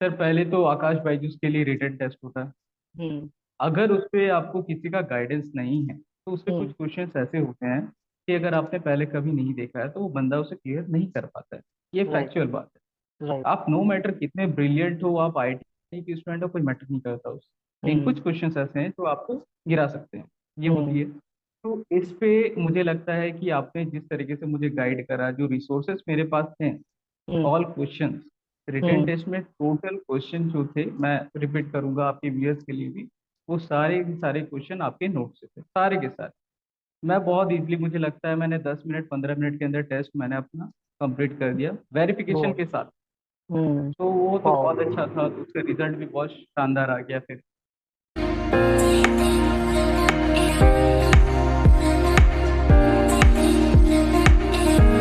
Sir पहले तो आकाश बायजूस के लिए रिटन टेस्ट होता है। हम्म। अगर उस पे आपको किसी का गाइडेंस नहीं है तो उस पे कुछ हम्म। क्वेश्चंस ऐसे होते हैं कि अगर आपने पहले कभी नहीं देखा है तो वो बंदा उसे क्लियर नहीं कर पाता है। ये राइट। फैक्चुअल बात है। राइट। आप नो मैटर कितने ब्रिलियंट हो, आप आईटी के स्टूडेंट हो, कोई मैटर नहीं करता उस। लेकिन हम्म। कुछ क्वेश्चंस ऐसे हैं जो आपको गिरा सकते हैं। ये होती हम्म। है। तो इस पे मुझे लगता है कि आपने जिस तरीके से मुझे गाइड करा, जो रिसोर्सेस मेरे पास थे, हम्म। ऑल क्वेश्चंस, रिटन हम्म। टेस्ट में टोटल क्वेश्चन जो थे, मैं रिपीट करूंगा आपके व्यूअर्स के लिए भी, वो सारे के सारे क्वेश्चन आपके नोट से थे, सारे के सारे। मैं बहुत इजीली, मुझे लगता है मैंने 10 मिनट 15 मिनट के अंदर टेस्ट मैंने अपना कंप्लीट कर दिया वो। वेरिफिकेशन के साथ। हम्म। तो वो तो वाओ। बहुत अच्छा था, तो उसका रिजल्ट भी बहुत शानदार आ गया फिर।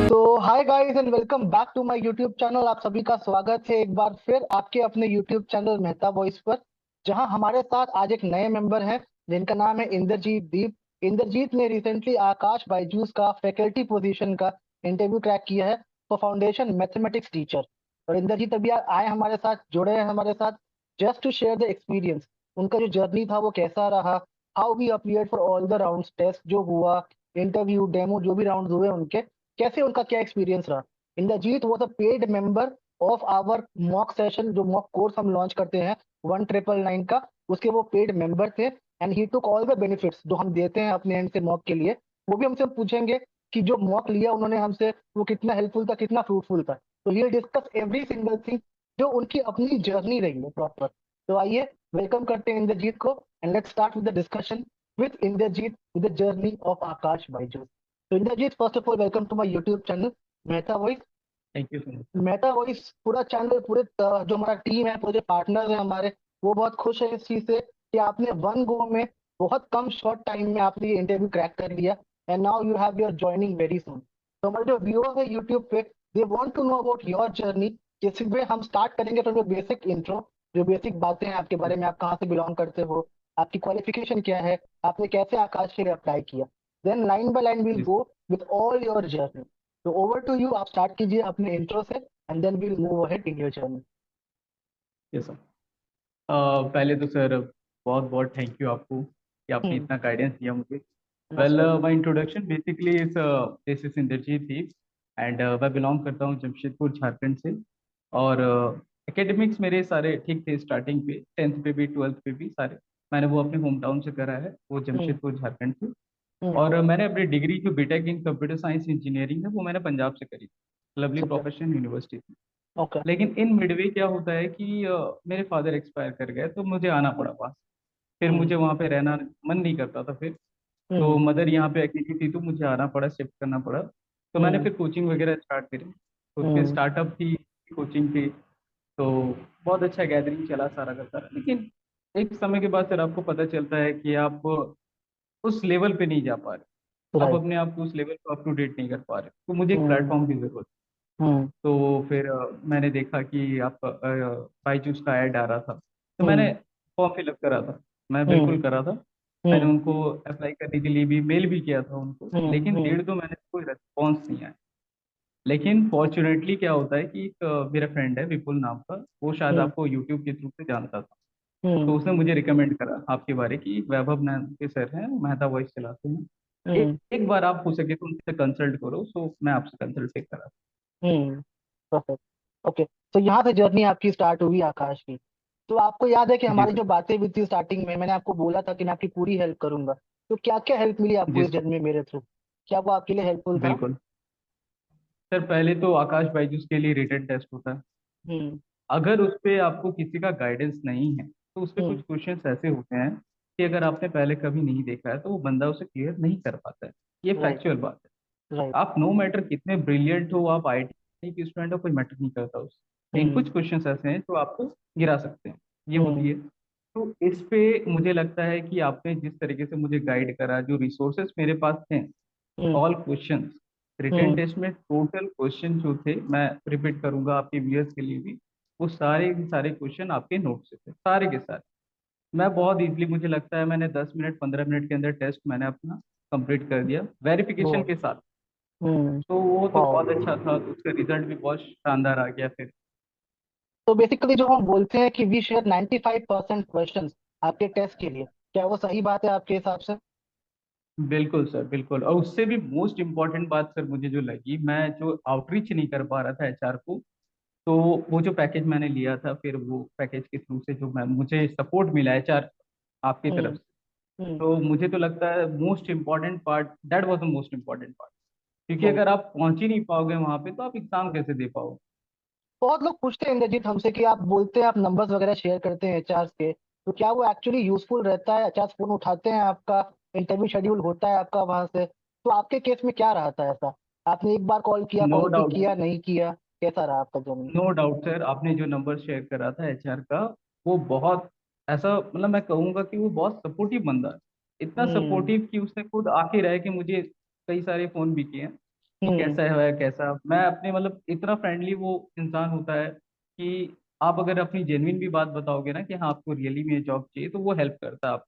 तो hi guys and welcome back to my YouTube channel. आप सभी का स्वागत है एक बार फिर आपके अपने यूट्यूब चैनल मेहता वॉइस पर, जहां हमारे साथ आज एक नए मेंबर हैं जिनका नाम है इंद्रजीत दीप। इंद्रजीत ने रिसेंटली आकाश बायजूस का फैकल्टी पोजीशन का इंटरव्यू क्रैक किया है फॉर फाउंडेशन मैथमेटिक्स टीचर। और इंद्रजीत अभी आए हमारे साथ, जुड़े हैं हमारे साथ just to share the experience. उनका जो जर्नी था वो कैसा रहा, how he appeared for all the rounds, test जो हुआ, इंटरव्यू डेमो जो भी राउंड हुए उनके, कैसे उनका क्या एक्सपीरियंस रहा। Indrajeet was a paid member of our mock session, जो मॉक कोर्स हम लॉन्च करते हैं 1999 का, उसके वो पेड मेंबर थे। And he took all the benefits जो हम देते हैं अपने एंड से मॉक के लिए। वो भी हमसे पूछेंगे कि जो मॉक लिया उन्होंने हमसे वो कितना हेल्पफुल था, कितना फ्रूटफुल था। तो ही डिस्कस एवरी सिंगल थिंग जो उनकी अपनी जर्नी रही है प्रॉपर। तो आइए वेलकम करते हैं इंद्रजीत को and let's start with the discussion with Indrajit with the journey of Aakash Byju's. तो Indrajit, first of all welcome to my YouTube channel Mehta voice. Thank you so much sir. Mehta voice पूरा चैनल, पूरे जो हमारा टीम है, पूरे पार्टनर है हमारे, वो बहुत खुश है इस चीज से कि आपने वन गो में, बहुत कम शॉर्ट टाइम में आपने ये इंटरव्यू क्रैक कर लिया। And now you have your joining very soon. तो हमारे जो व्यूअर्स है यूट्यूब पे, they want to know about your journey. जिसमें हम स्टार्ट करेंगे फ्रॉम योर बेसिक इंट्रो, जो बेसिक बातें हैं आपके बारे में, आप कहाँ से बिलोंग करते हो, आपकी क्वालिफिकेशन क्या है, आपने कैसे आकाश के लिए अप्लाई किया। Then line by line will जी go sir. With all your journey. तो ओवर टू यू, आप स्टार्ट कीजिए अपने इंट्रो से and then we'll move ahead in your journey. Yes sir. पहले तो सर बहुत बहुत थैंक यू आपको कि आपने हम्म। इतना गाइडेंस दिया मुझे। Most well, welcome. My introduction basically is, this is Indrajeet Deep and मैं बिलोंग करता हूँ जमशेदपुर झारखंड से। और एकेडमिक्स मेरे सारे ठीक थे, स्टार्टिंग पे 10th पे भी 12th पे भी सारे मैंने वो अपने होम टाउन से करा है, वो हम्म। जमशेदपुर झारखंड से। हम्म। और मैंने अपनी डिग्री जो BTech in computer science engineering है वो मैंने पंजाब से करी, लवली सुपर। प्रोफेशनल यूनिवर्सिटी से। ओके। लेकिन इन मिडवे क्या होता है कि मेरे फादर एक्सपायर कर गए तो मुझे आना पड़ा पास। फिर हम्म। मुझे वहाँ पे रहना मन नहीं करता था फिर। तो हम्म। मदर यहाँ पे अकेली थी तो मुझे आना पड़ा, शिफ्ट करना पड़ा। तो मैंने हम्म। फिर कोचिंग वगैरह स्टार्ट करी, खुद के हम्म। स्टार्टअप थी, कोचिंग थी। तो बहुत अच्छा गैदरिंग चला सारा का सारा। लेकिन एक समय के बाद सर आपको पता चलता है कि आप उस लेवल पे नहीं जा पा रहे, आप राइट। अपने आप को उस लेवल को अप टू डेट नहीं कर पा रहे, तो मुझे एक हम्म। प्लेटफॉर्म की जरूरत। हम्म। तो फिर मैंने देखा कि आप बाईजूस का ऐड आ रहा था, तो मैंने हम्म। फॉर्म फिलअप करा था। मैं हम्म। बिल्कुल करा था। मैंने हम्म। उनको अप्लाई करने के लिए भी मेल भी किया था उनको, लेकिन हम्म। 1.5 2 महीने से कोई रिस्पॉन्स नहीं आया। लेकिन फॉर्चुनेटली क्या होता है कि एक मेरा फ्रेंड है विपुल नाम का, वो शायद हम्म। आपको यूट्यूब के थ्रू से जानता था। तो हम्म। उसने मुझे रिकमेंड करा आपके बारे की, वैभव नाम के सर हैं, मेहता वॉइस चलाते हैं। हम्म। एक बार आप हो सके तो उनसे कंसल्ट करो, सो मैं आपसे कंसल्ट करा। हम्म। परफेक्ट। ओके, तो यहाँ से जर्नी आपकी स्टार्ट हुई आकाश की। तो आपको याद है कि जी हमारी सर। जो बातें हुई थी स्टार्टिंग में, मैंने आपको बोला था कि मैं आपकी पूरी हेल्प करूंगा। तो क्या क्या हेल्प मिली आपको जी इस सर। जर्नी में मेरे थ्रू? क्या वो आपके लिए हेल्पफुल था? बिल्कुल। सर पहले तो आकाश बायजूस के लिए रिटन टेस्ट होता है। हम्म। अगर उस पे आपको किसी का गाइडेंस नहीं है तो उस पे कुछ हम्म। क्वेश्चंस ऐसे होते हैं कि अगर आपने पहले कभी नहीं देखा है तो वो बंदा उसे क्लियर नहीं कर पाता है। ये राइट। फैक्चुअल बात है। राइट। आप नो मैटर कितने ब्रिलियंट हो, आप आईटी के स्टूडेंट हो, कोई मैटर नहीं करता उस। लेकिन हम्म। कुछ क्वेश्चंस ऐसे हैं जो आपको गिरा सकते हैं। ये हम्म। होती है। तो इस पे मुझे लगता है कि आपने जिस तरीके से मुझे गाइड करा, जो रिसोर्सेस मेरे पास थे, हम्म। ऑल क्वेश्चंस, रिटन हम्म। टेस्ट में टोटल क्वेश्चन जो थे, मैं रिपीट करूंगा आपके व्यूअर्स के लिए भी, वो सारे के सारे क्वेश्चन आपके नोट से थे, सारे के सारे। मैं बहुत इजीली, मुझे लगता है मैंने 10 मिनट 15 मिनट के अंदर टेस्ट मैंने अपना कंप्लीट कर दिया वो। वेरिफिकेशन के साथ। हम्म। तो वो तो वाओ। बहुत अच्छा था, तो उसका रिजल्ट भी बहुत शानदार आ गया फिर। तो बेसिकली जो हम बोलते हैं कि वी शेयर 95% क्वेश्चंस आपके टेस्ट के लिए, क्या वो सही बात है आपके हिसाब से? बिल्कुल सर, बिल्कुल। और उससे भी मोस्ट इम्पॉर्टेंट बात सर मुझे जो लगी, मैं जो आउटरीच नहीं कर पा रहा था एचआर को, तो वो जो पैकेज मैंने लिया था, फिर वो पैकेज के थ्रू से जो मैं मुझे सपोर्ट मिला एचआर आपकी तरफ हम्म। से, हम्म। तो मुझे तो लगता है most important part, that was the most important part. क्योंकि राइट। अगर आप पहुंच ही नहीं पाओगे वहां पे, तो आप एग्जाम कैसे दे पाओगे? बहुत लोग पूछते हैं इंद्रजीत हमसे कि आप बोलते हैं आप नंबर्स वगैरह शेयर करते हैं एचआर के, तो क्या वो एक्चुअली यूजफुल रहता है? एचआर फोन उठाते हैं आपका, इंटरव्यू शेड्यूल होता है आपका वहां से? तो आपके केस में क्या रहा था ऐसा? आपने एक बार नो कॉल पिक डाउट, किया, नहीं किया, कैसा रहा आपका जर्नी? नो डाउट सर, आपने जो नंबर शेयर करा था एचआर का, वो बहुत ऐसा, मतलब मैं कहूंगा कि वो बहुत सपोर्टिव बंदा है। इतना हम्म। सपोर्टिव कि उसने खुद आके रह के मुझे कई सारे फोन भी किए हैं कि हम्म। कैसा है, कैसा मैं अपने, मतलब इतना फ्रेंडली वो इंसान होता है कि आप अगर अपनी जेन्युइन भी बात बताओगे ना कि हाँ आपको रियली में ये जॉब चाहिए, तो वो हेल्प करता है आप।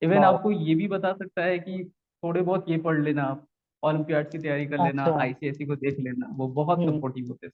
इवन वाह। आपको ये भी बता सकता है कि थोड़े बहुत ये पढ़ लेना आप, ओलंपियाड की तैयारी कर लेना, अच्छा। आईसीएसई को देख लेना, वो बहुत हम्म। सपोर्टिव होते हैं।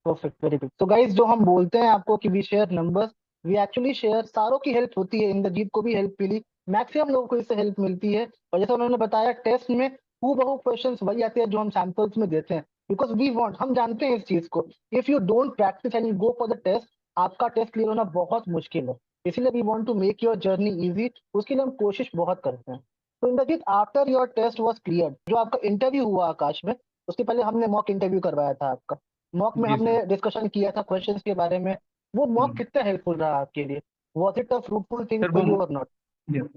Perfect, very good. तो गाइस जो हम बोलते हैं आपको कि we share numbers, we actually share, सारों की हेल्प होती है, इंद्रजीत को भी हेल्प मिली, मैक्सिमम लोगों को इससे हेल्प मिलती है। और जैसा उन्होंने बताया, टेस्ट में हूबहू क्वेश्चंस वही आते हैं जो हम सैंपल्स में देते हैं, बिकॉज वी वांट, हम जानते हैं इस चीज को, if you don't practice and you go for the test, आपका टेस्ट क्लियर होना बहुत मुश्किल है। इसीलिए we want to make your journey easy, उसके लिए हम कोशिश बहुत करते हैं। तो Indrajeet, after your test was clear, जो आपका इंटरव्यू हुआ आकाश में, उसके पहले हमने मॉक इंटरव्यू करवाया था आपका, मॉक में जी सर। हमने डिस्कशन किया था क्वेश्चंस के बारे में। वो मॉक कितना हेल्पफुल रहा आपके लिए? Was it a fruitful thing sir for वो, यू और not? Yes,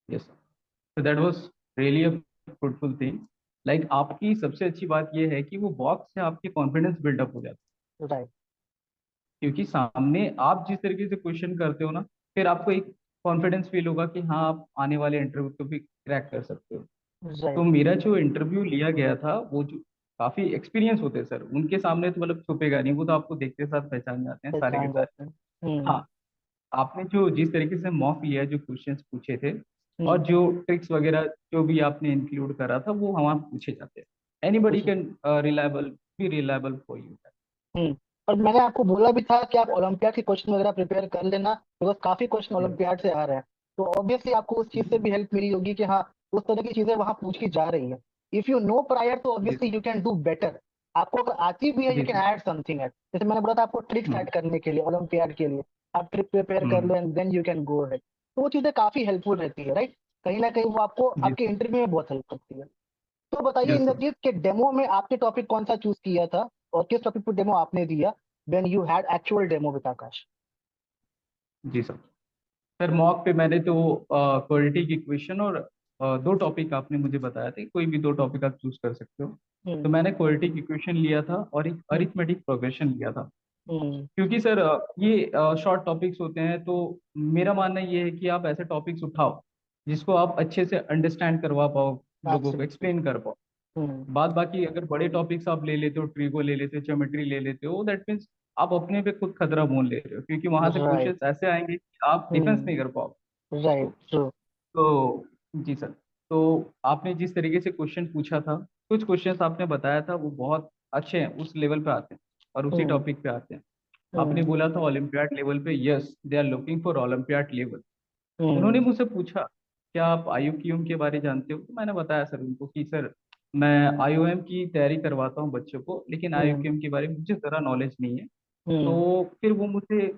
yes, so that was really a fruitful thing. Like आपकी सबसे अच्छी बात ये है कि वो बॉक्स से आपके कॉन्फिडेंस बिल्डअप हो जाता है। राइट। क्योंकि सामने आप जिस तरीके से क्वेश्चन करते हो ना, फिर आपको एक कॉन्फिडेंस फील होगा कि हाँ आप आने वाले इंटरव्यू को भी क्रैक कर सकते हो। तो राइट। मेरा जो इंटरव्यू लिया गया था, वो जो काफी एक्सपीरियंस होते हैं सर, उनके सामने तो मतलब छुपेगा नहीं, वो तो आपको देखते साथ पहचान जाते हैं सारे के पहचान सारे। जाते हैं। हम्म। हाँ, आपने जो जिस तरीके से मॉक लिया, जो क्वेश्चंस पूछे थे, और हम्म। जो ट्रिक्स वगैरह जो भी आपने इंक्लूड करा था, वो वहाँ पूछे जाते हैं। एनीबडी कुछ। Can reliable, be reliable for you. Hmm. और मैंने आपको बोला भी था कि आप ओलंपियाड के क्वेश्चन वगैरह प्रिपेयर कर लेना, बिकॉज काफी क्वेश्चन ओलंपियाड से आ रहे हैं। तो ऑब्वियसली आपको उस चीज से भी हेल्प मिली होगी कि हाँ, उस तरह की चीजें वहां पूछी जा रही है। इफ यू नो प्रायर, तो जी obviously you can do better. आपको अगर आती भी है, यू जी can sir. Add something at, जैसे मैंने बोला था आपको ट्रिक्स हम्म ऐड करने के लिए ओलंपियाड के लिए, आप ट्रिक प्रिपेयर कर हम्म। लो and then you can go ahead. तो वो चीजें काफी हेल्पफुल रहती है, राइट? कहीं ना कहीं वो आपको जी आपके इंटरव्यू में बहुत हेल्प करती है। तो बताइए यस सर। इंद्रजीत, के डेमो में आपने टॉपिक कौन सा चूज किया था, और किस टॉपिक पर डेमो आपने दिया when you had actual demo with Akash? जी सर। सर मॉक पे मैंने तो क्वालिटी की क्वेश्चन और दो टॉपिक आपने मुझे बताया थे, कोई भी दो टॉपिक आप चूज कर सकते हो। तो हम्म। मैंने क्वालिटी की क्वेश्चन लिया था और एक हम्म। अरिथमेटिक प्रोग्रेशन लिया था। हम्म। क्योंकि सर ये शॉर्ट टॉपिक्स होते हैं, तो मेरा मानना ये है कि आप ऐसे टॉपिक्स उठाओ जिसको आप अच्छे से अंडरस्टैंड करवा पाओ, लोगों को एब्सोल्युटली। एक्सप्लेन कर पाओ। हम्म। बाद बाकी अगर बड़े टॉपिक्स आप ले लेते हो, ट्रीगो ले लेते हो, ज्योमेट्री ले लेते हो, दैट मीन्स आप अपने पे खुद खतरा मोल ले रहे हो, क्योंकि वहां से राइट। क्वेश्चंस ऐसे आएंगे कि आप डिफेंस हम्म। नहीं कर पाओ। राइट, तो, ट्रू। तो जी सर। तो आपने जिस तरीके से क्वेश्चन पूछा था, कुछ क्वेश्चंस आपने बताया था, वो बहुत अच्छे हैं, उस लेवल पे आते हैं और उसी हम्म। टॉपिक पे आते हैं। आपने हम्म। बोला था ओलंपियाड लेवल पे, yes they are looking for olympiad level. उन्होंने हम्म। मुझसे पूछा क्या आप आईयूक्यूएम के बारे में जानते हो, तो मैंने बताया सर उनको कि सर मैं आईओएम की तैयारी करवाता हूँ बच्चों को, लेकिन हम्म। आईयूक्यूएम के बारे में मुझे ज़रा नॉलेज नहीं है। हम्म। तो फिर वो मुझसे,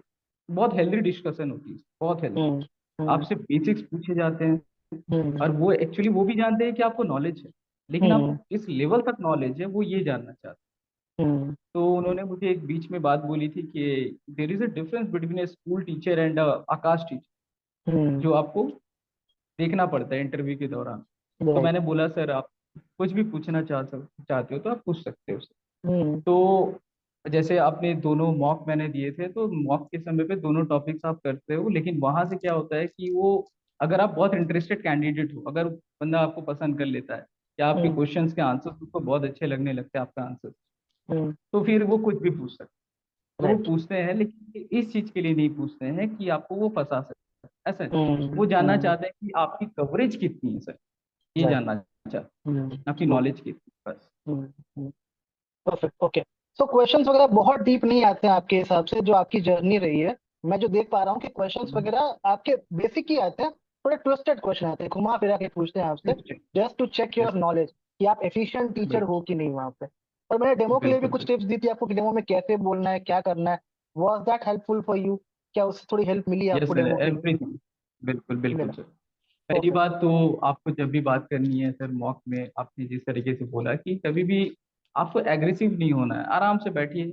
बहुत हेल्दी डिस्कशन होती है, बहुत हेल्दी। हम्म। हम्म। आपसे बेसिक्स पूछे जाते हैं, हम्म। और वो एक्चुअली वो भी जानते हैं कि आपको नॉलेज है, लेकिन आपको हम्म। किस लेवल तक नॉलेज है वो ये जानना चाहते हैं। हम्म। तो उन्होंने मुझे एक बीच में बात बोली थी कि there is a difference between a school teacher and Aakash teacher, hmm. जो आपको देखना पड़ता है इंटरव्यू के दौरान। तो राइट। मैंने बोला सर आप कुछ भी पूछना चाहते हो तो आप पूछ सकते हो सर। हम्म। तो जैसे आपने दोनों मॉक मैंने दिए थे, तो मॉक के समय पे दोनों टॉपिक्स आप करते हो, लेकिन वहां से क्या होता है कि वो, अगर आप बहुत इंटरेस्टेड कैंडिडेट हो, अगर बंदा आपको पसंद कर लेता है या आपके हम्म। क्वेश्चंस के आंसर्स उसको बहुत अच्छे लगने लगते हैं आपका आंसर, हम्म। तो फिर वो कुछ भी पूछ सकते हैं। तो वो राइट। पूछते हैं, लेकिन इस चीज के लिए नहीं पूछते हैं कि आपको वो फंसा सकते हैं, ऐसा नहीं। हम्म। वो जानना हम्म। चाहते हैं कि आपकी कवरेज कितनी है सर, ये राइट। जानना चाहते हैं, हम्म। आपकी ट्रू। नॉलेज कितनी है, बस। Hmm. Perfect, okay. So questions वगैरह बहुत डीप नहीं आते हैं आपके हिसाब से, जो आपकी जर्नी रही है। मैं जो देख पा रहा हूँ कि क्वेश्चंस वगैरह आपके बेसिक ही आते हैं, थोड़े ट्विस्टेड क्वेश्चन आते हैं, घुमा फिरा के पूछते हैं आपसे, just to check your yes knowledge कि आप एफिशिएंट टीचर बिल्कुल हो कि नहीं वहाँ पे। और मैंने डेमो के लिए भी बिल्कुल कुछ बिल्कुल। टिप्स दी थी आपको कि डेमो में कैसे बोलना है, क्या करना है। Was that helpful for you? क्या उससे थोड़ी हेल्प मिली यस आपको सर, डेमो के लिए? एवरीथिंग। बिल्कुल बिल्कुल मिला। सर। पहली परफेक्ट। बात तो आपको जब भी बात करनी है सर मॉक में, आपने जिस तरीके से बोला कि कभी भी आपको एग्रेसिव नहीं होना है, आराम से बैठिए,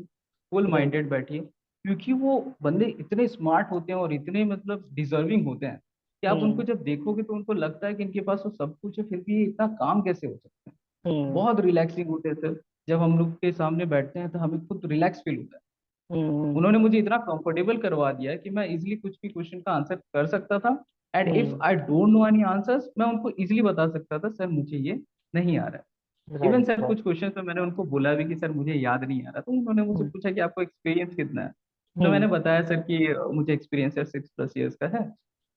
फुल राइट। माइंडेड बैठिए। क्योंकि वो बंदे इतने स्मार्ट होते हैं और इतने मतलब डिजर्विंग होते हैं कि आप उनको हम्म। जब देखोगे तो उनको लगता है कि इनके पास तो सब कुछ है, फिर भी ये इतना काम कैसे हो सकता है। हम्म। बहुत रिलैक्सिंग होते हैं सर। जब हम लोग के सामने बैठते हैं तो हमें खुद रिलैक्स फील होता है। हम्म। उन्होंने मुझे इतना कंफर्टेबल करवा दिया है कि मैं इजीली कुछ भी क्वेश्चन का आंसर कर सकता था। And if hmm. I don't know any answers, मैं उनको इजीली बता सकता था, सर मुझे ये नहीं आ रहा है। Even right. Sir right. कुछ क्वेश्चन तो मैंने उनको बोला भी कि सर मुझे याद नहीं आ रहा, तो उन्होंने मुझसे हम्म। पूछा कि आपको एक्सपीरियंस कितना है। तो हम्म। मैंने बताया सर कि मुझे एक्सपीरियंस है 6+ ईयर्स का है।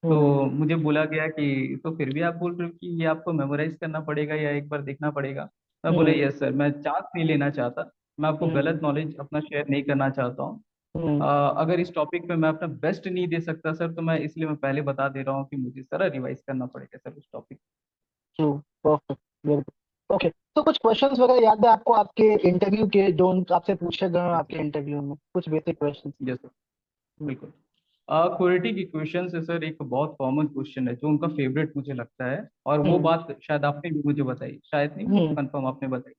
तो हम्म। मुझे बोला गया कि तो फिर भी आप बोल रहे हो कि ये आपको मेमोराइज करना पड़ेगा या एक बार देखना पड़ेगा। मैं बोले हम्म। यस सर, मैं चांस नहीं लेना चाहता, मैं आपको हम्म। गलत नॉलेज अपना शेयर नहीं करना चाहता हूँ। हम्म। अगर इस टॉपिक पे मैं अपना बेस्ट नहीं दे सकता सर, तो मैं इसलिए मैं पहले बता दे रहा हूँ कि मुझे सारा रिवाइज करना पड़ेगा सर उस topic. True. Perfect. Very good. Okay, तो कुछ क्वेश्चंस वगैरह याद है आपको आपके इंटरव्यू के, जो आपसे पूछे गए हैं आपके इंटरव्यू में, कुछ बेसिक क्वेश्चंस? यस सर बिल्कुल। क्वालिटी इक्वेशन से सर एक बहुत कॉमन क्वेश्चन है जो उनका फेवरेट मुझे लगता है, और वो हम्म। बात शायद आपने भी मुझे बताई, शायद नहीं, वो हम्म। कंफर्म आपने बताई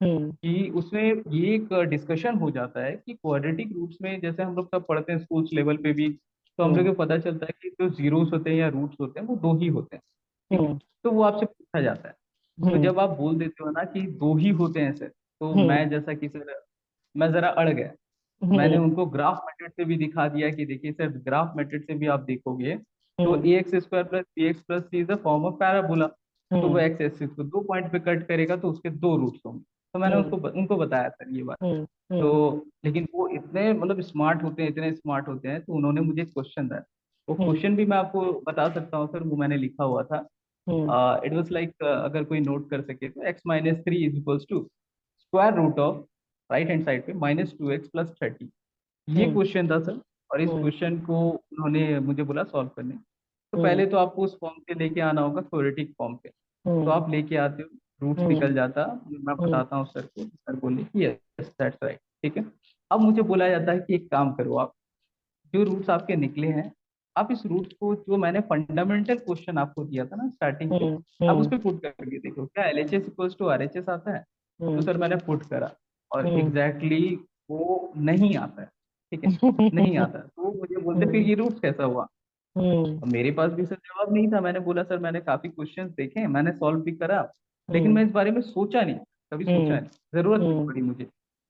हम्म। कि उसमें ये एक डिस्कशन हो जाता है कि क्वाड्रेटिक रूट्स में, जैसे हम लोग सब पढ़ते हैं स्कूल्स लेवल पे भी, तो हम लोग हम्म। को पता चलता है कि जो जीरोस होते हैं या रूट्स होते हैं वो दो ही होते हैं। ठीक है। हम्म। तो वो आपसे पूछा जाता है। तो हम्म। जब आप बोल देते हो ना कि दो ही होते हैं सर, तो हम्म। मैं जैसा कि सर, मैं जरा अड़ गया। मैंने हम्म। उनको ग्राफ मेथड से भी दिखा दिया कि देखिए सर, ग्राफ मेथड से भी आप देखोगे तो hmm. A X square plus B X plus C is the form of parabola. तो वो हम्म। एक्स एक्सिस को दो पॉइंट पे कट करेगा तो उसके दो रूट्स होंगे। तो मैंने हम्म। उसको उनको बताया सर ये बात। हम्म। तो हम्म। लेकिन वो इतने मतलब स्मार्ट होते हैं, इतने स्मार्ट होते हैं, तो उन्होंने मुझे एक क्वेश्चन दिया। वो हम्म। क्वेश्चन भी मैं आपको बता सकता हूँ सर, वो मैंने लिखा हुआ था। हम्म। इट वाज लाइक, अगर कोई नोट कर सके तो x-3 is equals to square root of, right hand side पे, -2x + 30। ये हम्म। क्वेश्चन था सर। और इस हम्म। क्वेश्चन को उन्होंने मुझे बोला सॉल्व करने। तो हम्म। पहले तो आपको उस फॉर्म से लेके आना होगा, थ्योरेटिक फॉर्म पे। तो हम्म। आप लेके आते हो, रूट्स हम्म। निकल जाता, मैं हम्म। बताता हूँ सर को, सर बोले कि यस दैट्स राइट, ठीक है। अब मुझे बोला जाता है कि एक काम करो आप, जो रूट्स आपके निकले हैं, आप इस रूट्स को, जो मैंने फंडामेंटल क्वेश्चन आपको दिया था ना स्टार्टिंग पे, हम्म। आप उस हम्म। पर पुट करके देखो क्या LHS इक्वल्स टू RHS आता है। तो हम्म। सर मैंने पुट करा, और हम्म। एग्जैक्टली वो नहीं आता है। ठीक है, नहीं आता है। तो मुझे बोलते फिर हम्म। ये रूट्स कैसा हुआ। हम्म। और मेरे पास भी सर जवाब नहीं था। मैंने बोला सर मैंने काफी क्वेश्चंस देखे, मैंने सॉल्व भी करा, लेकिन हम्म। मैं इस बारे में सोचा नहीं, कभी सोचा हम्म। नहीं, जरूरत नहीं हम्म। पड़ी मुझे।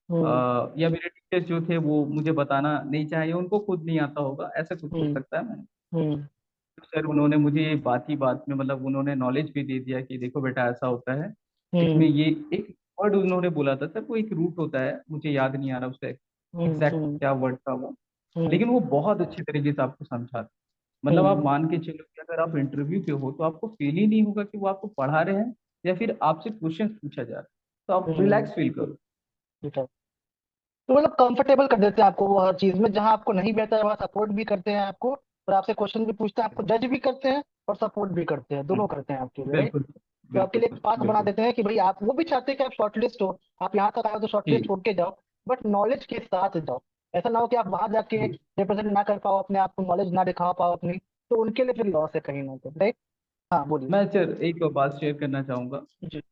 हम्म। या मेरे टीचर्स जो थे वो मुझे बताना नहीं चाहे, उनको खुद नहीं आता होगा, ऐसा कुछ हो हम्म। सकता है। मैंने हम्म। तो सर उन्होंने मुझे बात ही बात में, मतलब उन्होंने नॉलेज भी दे दिया कि देखो बेटा ऐसा होता है। इसमें हम्म। ये एक वर्ड उन्होंने बोला था सर, वो एक रूट होता है, मुझे याद नहीं आ रहा उसका एग्जैक्ट हम्म। क्या वर्ड था वो, हम्म। लेकिन वो बहुत अच्छे तरीके से आपको समझा था। मतलब आप हम्म। मान के चलो कि अगर आप इंटरव्यू पे हो तो आपको फील ही नहीं होगा कि वो आपको पढ़ा रहे हैं या फिर आपसे क्वेश्चन पूछा जा रहा है। तो आप हम्म। रिलैक्स फील करो। ठीक है। तो मतलब कंफर्टेबल कर देते हैं आपको वो हर चीज में, जहां आपको नहीं बेहतर है वहाँ सपोर्ट भी करते हैं आपको, और आपसे क्वेश्चन भी पूछते हैं, आपको जज भी करते हैं और सपोर्ट भी करते हैं, दोनों करते हैं आपके लिए, राइट? बिल्कुल तो आपके बिल्कुल लिए एक सर पाथ बना बिल्कुल। देते हैं कि भाई आप, वो भी चाहते हैं कि आप शॉर्टलिस्ट हो, आप यहाँ तक आए हो तो शॉर्टलिस्ट जी होके जाओ, बट नॉलेज के साथ जाओ। ऐसा ना हो कि आप वहां जाके जी। रिप्रेजेंट ना कर पाओ अपने आप को, नॉलेज ना दिखा पाओ अपनी, तो उनके लिए फिर लॉस है कहीं ना कहीं, राइट? हाँ, बोलिए। मैं सर एक बात शेयर करना चाहूंगा। जी।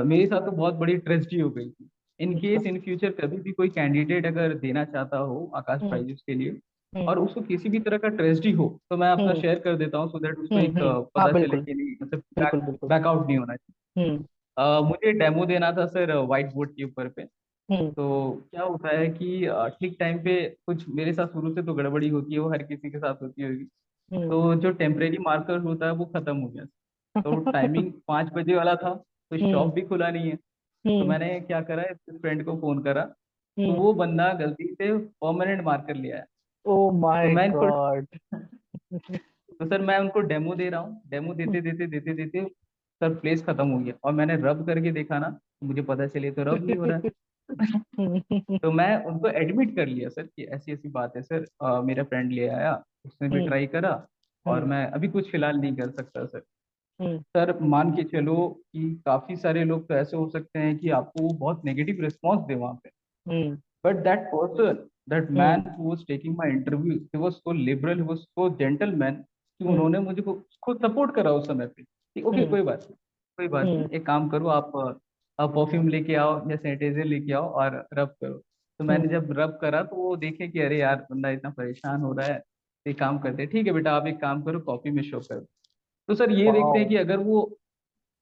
मेरे साथ तो बहुत बड़ी ट्रेजेडी हो गई थी। इन अच्छा। केस इन फ्यूचर कभी भी कोई कैंडिडेट अगर देना चाहता हो आकाश हम्म। प्राइजेस के लिए, और हम्म। उसको किसी भी तरह का ट्रेजेडी हो, तो मैं अपना हम्म। शेयर कर देता हूँ, सो दैट उसको एक हाँ, पता चले बिल्कुल कि नहीं, मतलब बिल्कुल बैक बिल्कुल। बैकआउट नहीं होना चाहिए। हम्म। मुझे डेमो देना था सर व्हाइट बोर्ड के ऊपर पे। हम्म। तो क्या होता है कि ठीक टाइम पे कुछ मेरे साथ शुरू से तो गड़बड़ी होती है, वो हर किसी के साथ होती होगी। हम्म। तो जो टेम्परेरी मार्कर होता है वो खत्म हो गया। तो टाइमिंग 5 बजे वाला था, तो हम्म। शॉप भी खुला नहीं है। तो हम्म। मैंने क्या करा, फ्रेंड को फोन करा, तो हम्म। वो बंदा गलती से परमानेंट मार्कर ले आया। ओ तो माय मैं इनको गॉड। तो सर मैं उनको डेमो दे रहा हूँ, डेमो देते देते देते देते सर प्लेस खत्म हो गया, और मैंने रब करके देखा ना, तो मुझे पता चले तो रब नहीं हो रहा है। तो मैं उनको एडमिट कर लिया सर कि ऐसी ऐसी बात है सर, मेरा फ्रेंड ले आया, उसने भी हम्म। ट्राई करा, और हम्म। मैं अभी कुछ फिलहाल नहीं कर सकता सर। हम्म। सर मान के चलो कि काफी सारे लोग तो ऐसे हो सकते हैं कि आपको वो बहुत नेगेटिव रिस्पॉन्स दे वहां पे, hmm. But that person, that hmm. Man who was taking my interview, he was so liberal, he was so gentleman कि हम्म। उन्होंने मुझे खुद सपोर्ट करा उस समय पे कि ओके हम्म। कोई बात नहीं, कोई बात हम्म। नहीं, एक काम करो आप परफ्यूम लेके आओ या सैनिटाइजर लेके आओ और रब करो। तो मैंने हम्म। जब रब करा तो वो देखे कि अरे यार बंदा इतना परेशान हो रहा है, तो एक काम करते हैं, ठीक है बेटा आप एक काम करो कॉपी में शो करो। तो सर ये देखते हैं वाओ। कि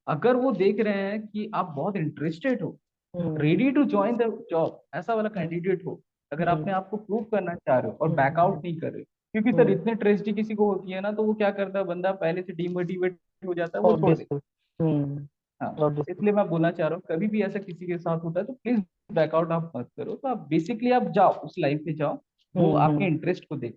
अगर वो देख रहे हैं कि आप बहुत इंटरेस्टेड हो, hmm. Ready to join the job, ऐसा वाला कैंडिडेट हो, अगर हम्म। आपने आपको प्रूव करना चाह रहे हो और हम्म। बैकआउट नहीं कर रहे, क्योंकि सर हम्म। इतने ट्रेस्टी किसी को होती है ना, तो वो क्या करता है बंदा पहले से डीमोटिवेट हो जाता है, वो छोड़ देता ऑब्वियसली। हम्म। है। हाँ, ऑब्वियसली। इसलिए मैं बोलना चाह रहा हूँ कभी भी ऐसा किसी के साथ होता है तो प्लीज बैकआउट आप मत करो, तो आप बेसिकली आप जाओ उस लाइन पे जाओ, वो हम्म। आपके हम्म। इंटरेस्ट को देख,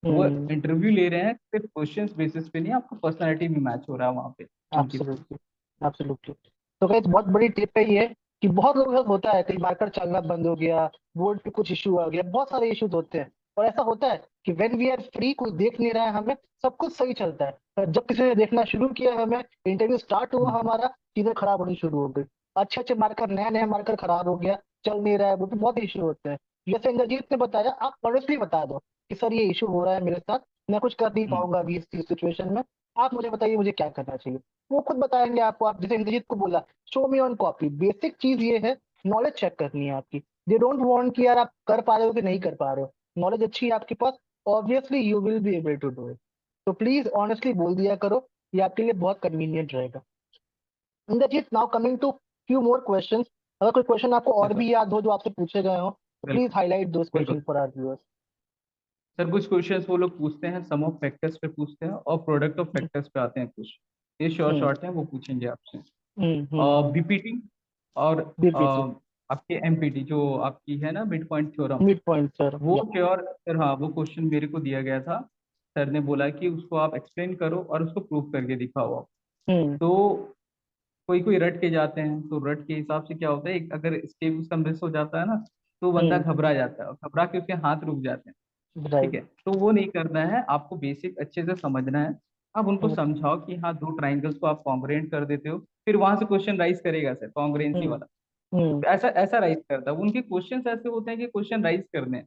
वो हम्म। इंटरव्यू ले रहे हैं सिर्फ क्वेश्चंस बेसिस पे नहीं, आपका पर्सनैलिटी भी मैच हो रहा है वहाँ पे उनके थ्रू। एब्सोल्युटली। एब्सोल्युटली। तो गाइस बहुत बड़ी टिप है ये कि बहुत लोगों के साथ होता है, कई मार्कर चलना बंद हो गया, बोर्ड पे कुछ इशू आ गया, बहुत सारे इश्यूज होते हैं। और ऐसा होता है कि व्हेन वी आर फ्री, कोई देख नहीं रहा है हमें, सब कुछ सही चलता है, पर जब किसी ने देखना शुरू किया हमें, इंटरव्यू स्टार्ट हुआ हम्म, हमारा, चीजें खराब होनी शुरू हो गई। अच्छे अच्छे मार्कर, नया नया मार्कर खराब हो गया, चल नहीं रहा है, वो भी बहुत इशू होते हैं। जैसे इंद्रजीत ने बताया, आप ऑनेस्टली बता दो कि सर ये इशू हो रहा है मेरे साथ, मैं कुछ कर नहीं हम्म, पाऊंगा अभी इस सिचुएशन में, आप मुझे बताइए मुझे क्या करना चाहिए। वो खुद बताएंगे आपको। आप जैसे इंद्रजीत को बोला, show me on copy, basic चीज ये है, नॉलेज चेक करनी है आपकी। दे डोंट वांट कि यार आप कर पा रहे हो कि नहीं कर पा रहे हो, नॉलेज अच्छी है आपके पास, obviously you will be able to do it. तो प्लीज ऑनेस्टली बोल दिया करो, ये आपके लिए बहुत कन्वीनियंट रहेगा। Indrajit, now coming to few more questions. अगर कोई क्वेश्चन आपको और बिल्कुल भी याद हो जो आपसे पूछे गए हो, तो प्लीज बिल्कुल हाईलाइट दोज बिल्कुल। Question for our viewers. Sir कुछ क्वेश्चंस वो लोग पूछते हैं सम ऑफ फैक्टर्स पे पूछते हैं और प्रोडक्ट ऑफ फैक्टर्स पे आते हैं कुछ, ये शॉर्ट हम्म। शॉर्ट है वो पूछेंगे आपसे। हम्म। बीपीटी और बीपीटी। आपके एमपीटी जो आपकी है ना mid point theorem, mid point sir, वो या। श्योर सर, हाँ वो क्वेश्चन मेरे को दिया गया था। सर ने बोला कि उसको आप एक्सप्लेन करो और उसको प्रूव करके दिखाओ आप। हम्म। तो कोई कोई रट के जाते हैं, तो रट के हिसाब से क्या होता है, एक अगर स्टेप उसका मिस हो जाता है ना, तो बंदा हम्म। घबरा जाता है और घबरा के उसके हाथ रुक जाते हैं। ठीक राइट। है, तो वो नहीं करना है, आपको बेसिक अच्छे से समझना है। आप उनको समझाओ कि हाँ दो ट्राइंगल्स को आप कॉन्ग्रुएंट कर देते हो, फिर वहां से क्वेश्चन राइज करेगा सर कॉन्ग्रुएंसी हम्म। वाला। हम्म। ऐसा ऐसा राइज करता है, उनके क्वेश्चंस ऐसे होते हैं कि क्वेश्चन राइज करने हैं।